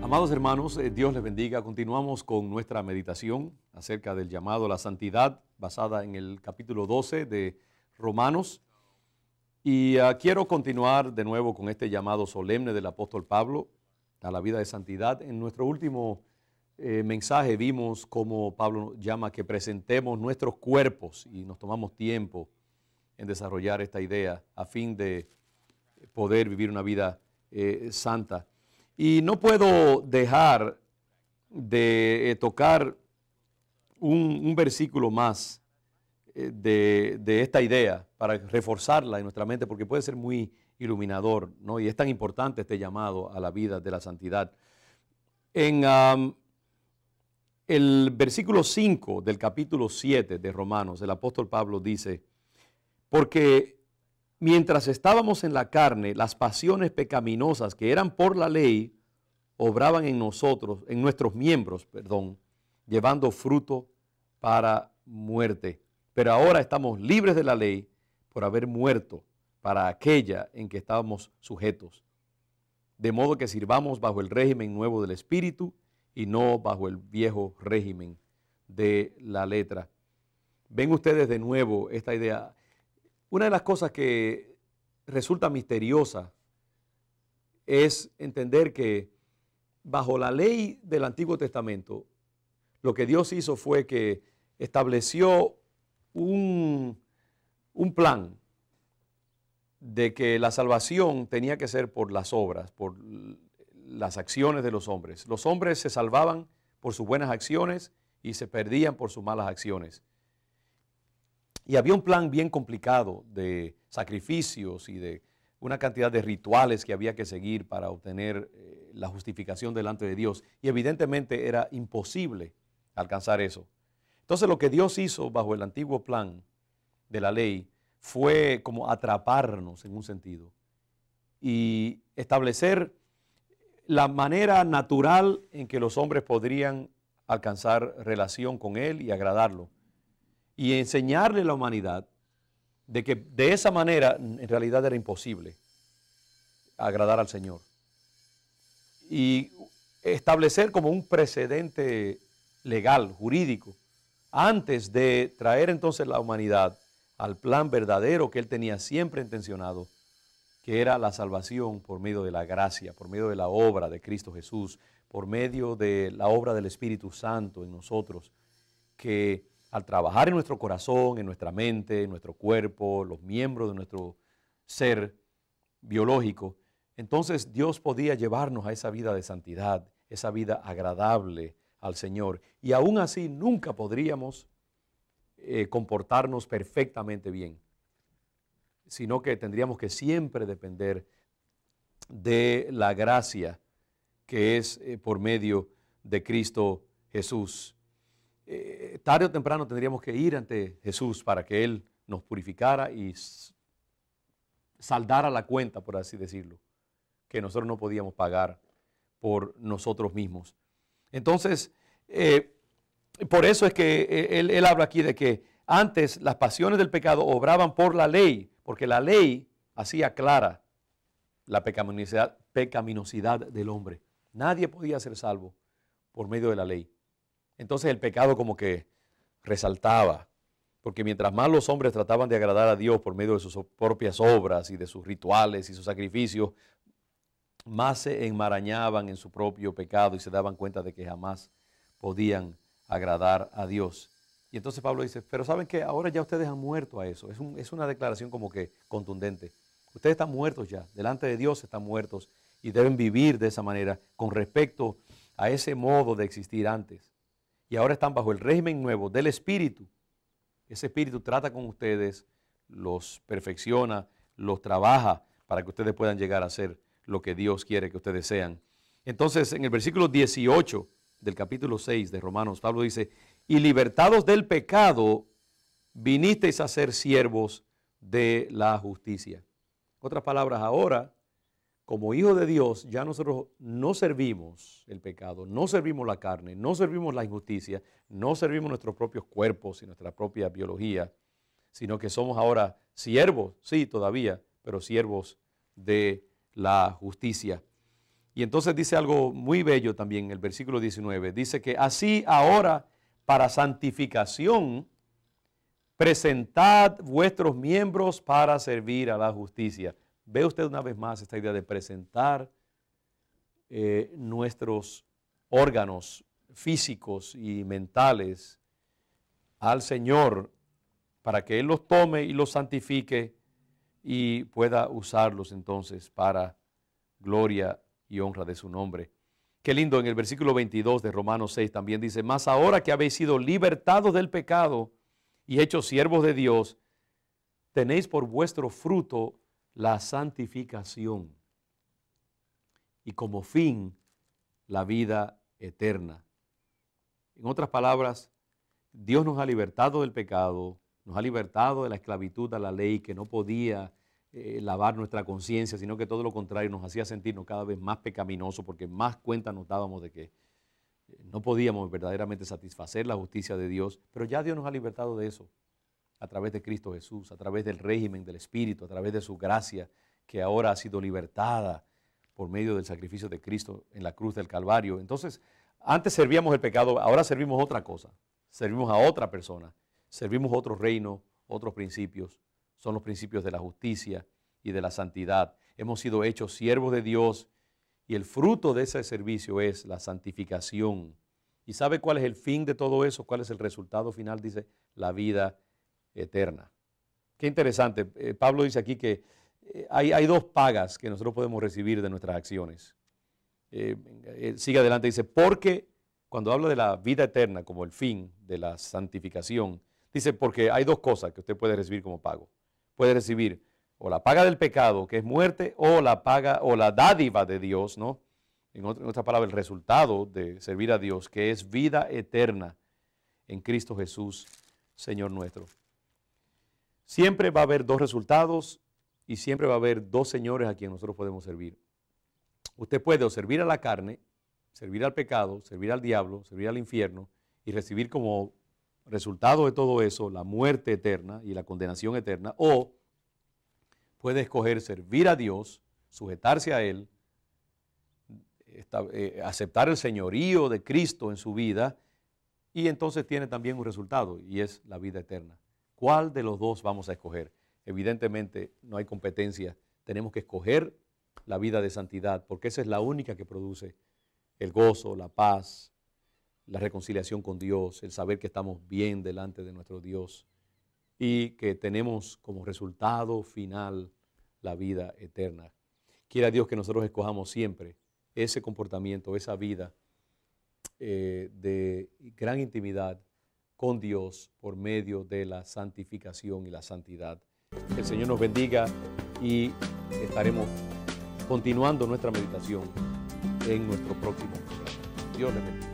Amados hermanos, Dios les bendiga. Continuamos con nuestra meditación acerca del llamado a la santidad, basada en el capítulo 12 de Romanos. Y quiero continuar de nuevo con este llamado solemne del apóstol Pablo a la vida de santidad. En nuestro último mensaje vimos cómo Pablo llama que presentemos nuestros cuerpos y nos tomamos tiempo en desarrollar esta idea a fin de poder vivir una vida santa. Y no puedo dejar de tocar un versículo más de esta idea para reforzarla en nuestra mente, porque puede ser muy iluminador, ¿no? Y es tan importante este llamado a la vida de la santidad. En el versículo 5 del capítulo 7 de Romanos, el apóstol Pablo dice: porque mientras estábamos en la carne, las pasiones pecaminosas que eran por la ley obraban en nosotros, en nuestros miembros, llevando fruto para muerte. Pero ahora estamos libres de la ley por haber muerto para aquella en que estábamos sujetos. De modo que sirvamos bajo el régimen nuevo del Espíritu y no bajo el viejo régimen de la letra. Ven ustedes de nuevo esta idea. Una de las cosas que resulta misteriosa es entender que bajo la ley del Antiguo Testamento, lo que Dios hizo fue que estableció un plan de que la salvación tenía que ser por las obras, por las acciones de los hombres. Los hombres se salvaban por sus buenas acciones y se perdían por sus malas acciones. Y había un plan bien complicado de sacrificios y de una cantidad de rituales que había que seguir para obtener la justificación delante de Dios. Y evidentemente era imposible alcanzar eso. Entonces lo que Dios hizo bajo el antiguo plan de la ley fue como atraparnos en un sentido y establecer la manera natural en que los hombres podrían alcanzar relación con Él y agradarlo. Y enseñarle a la humanidad de que de esa manera en realidad era imposible agradar al Señor. Y establecer como un precedente legal, jurídico, antes de traer entonces la humanidad al plan verdadero que Él tenía siempre intencionado, que era la salvación por medio de la gracia, por medio de la obra de Cristo Jesús, por medio de la obra del Espíritu Santo en nosotros, que al trabajar en nuestro corazón, en nuestra mente, en nuestro cuerpo, los miembros de nuestro ser biológico, entonces Dios podía llevarnos a esa vida de santidad, esa vida agradable al Señor. Y aún así nunca podríamos comportarnos perfectamente bien, sino que tendríamos que siempre depender de la gracia que es por medio de Cristo Jesús. Tarde o temprano tendríamos que ir ante Jesús para que Él nos purificara y saldara la cuenta, por así decirlo, que nosotros no podíamos pagar por nosotros mismos. Entonces, por eso es que él habla aquí de que antes las pasiones del pecado obraban por la ley, porque la ley hacía clara la pecaminosidad del hombre. Nadie podía ser salvo por medio de la ley. Entonces el pecado como que resaltaba, porque mientras más los hombres trataban de agradar a Dios por medio de sus propias obras y de sus rituales y sus sacrificios, más se enmarañaban en su propio pecado y se daban cuenta de que jamás podían agradar a Dios. Y entonces Pablo dice, pero ¿saben qué? Ahora ya ustedes han muerto a eso. Es una declaración como que contundente. Ustedes están muertos ya, delante de Dios están muertos y deben vivir de esa manera con respecto a ese modo de existir antes. Y ahora están bajo el régimen nuevo del Espíritu. Ese Espíritu trata con ustedes, los perfecciona, los trabaja para que ustedes puedan llegar a ser lo que Dios quiere que ustedes sean. Entonces, en el versículo 18 del capítulo 6 de Romanos, Pablo dice, y libertados del pecado, vinisteis a ser siervos de la justicia. Otras palabras, ahora, como hijos de Dios, ya nosotros no servimos el pecado, no servimos la carne, no servimos la injusticia, no servimos nuestros propios cuerpos y nuestra propia biología, sino que somos ahora siervos, sí, todavía, pero siervos de la justicia. Y entonces dice algo muy bello también en el versículo 19. Dice que así ahora para santificación presentad vuestros miembros para servir a la justicia. Ve usted una vez más esta idea de presentar nuestros órganos físicos y mentales al Señor para que Él los tome y los santifique y pueda usarlos entonces para gloria y honra de su nombre. Qué lindo, en el versículo 22 de Romanos 6 también dice, mas ahora que habéis sido libertados del pecado y hechos siervos de Dios, tenéis por vuestro fruto la santificación y como fin la vida eterna. En otras palabras, Dios nos ha libertado del pecado, nos ha libertado de la esclavitud a la ley que no podía lavar nuestra conciencia, sino que todo lo contrario nos hacía sentirnos cada vez más pecaminosos porque más cuenta nos dábamos de que no podíamos verdaderamente satisfacer la justicia de Dios, pero ya Dios nos ha libertado de eso a través de Cristo Jesús, a través del régimen del Espíritu, a través de su gracia que ahora ha sido libertada por medio del sacrificio de Cristo en la cruz del Calvario. Entonces, antes servíamos el pecado, ahora servimos otra cosa, servimos a otra persona, servimos otro reino, otros principios, son los principios de la justicia y de la santidad. Hemos sido hechos siervos de Dios y el fruto de ese servicio es la santificación. ¿Y sabe cuál es el fin de todo eso? ¿Cuál es el resultado final? Dice, la vida eterna. Qué interesante. Pablo dice aquí que hay dos pagas que nosotros podemos recibir de nuestras acciones. Sigue adelante, dice, porque cuando habla de la vida eterna como el fin de la santificación, dice, porque hay dos cosas que usted puede recibir como pago. Puede recibir o la paga del pecado, que es muerte, o la paga o la dádiva de Dios, ¿no? En otra palabra, el resultado de servir a Dios, que es vida eterna en Cristo Jesús, Señor nuestro. Siempre va a haber dos resultados y siempre va a haber dos señores a quienes nosotros podemos servir. Usted puede o servir a la carne, servir al pecado, servir al diablo, servir al infierno y recibir como resultado de todo eso la muerte eterna y la condenación eterna, o puede escoger servir a Dios, sujetarse a Él, aceptar el señorío de Cristo en su vida y entonces tiene también un resultado y es la vida eterna. ¿Cuál de los dos vamos a escoger? Evidentemente no hay competencia, tenemos que escoger la vida de santidad porque esa es la única que produce el gozo, la paz, la reconciliación con Dios, el saber que estamos bien delante de nuestro Dios y que tenemos como resultado final la vida eterna. Quiera Dios que nosotros escojamos siempre ese comportamiento, esa vida de gran intimidad con Dios por medio de la santificación y la santidad. Que el Señor nos bendiga y estaremos continuando nuestra meditación en nuestro próximo programa. Dios les bendiga.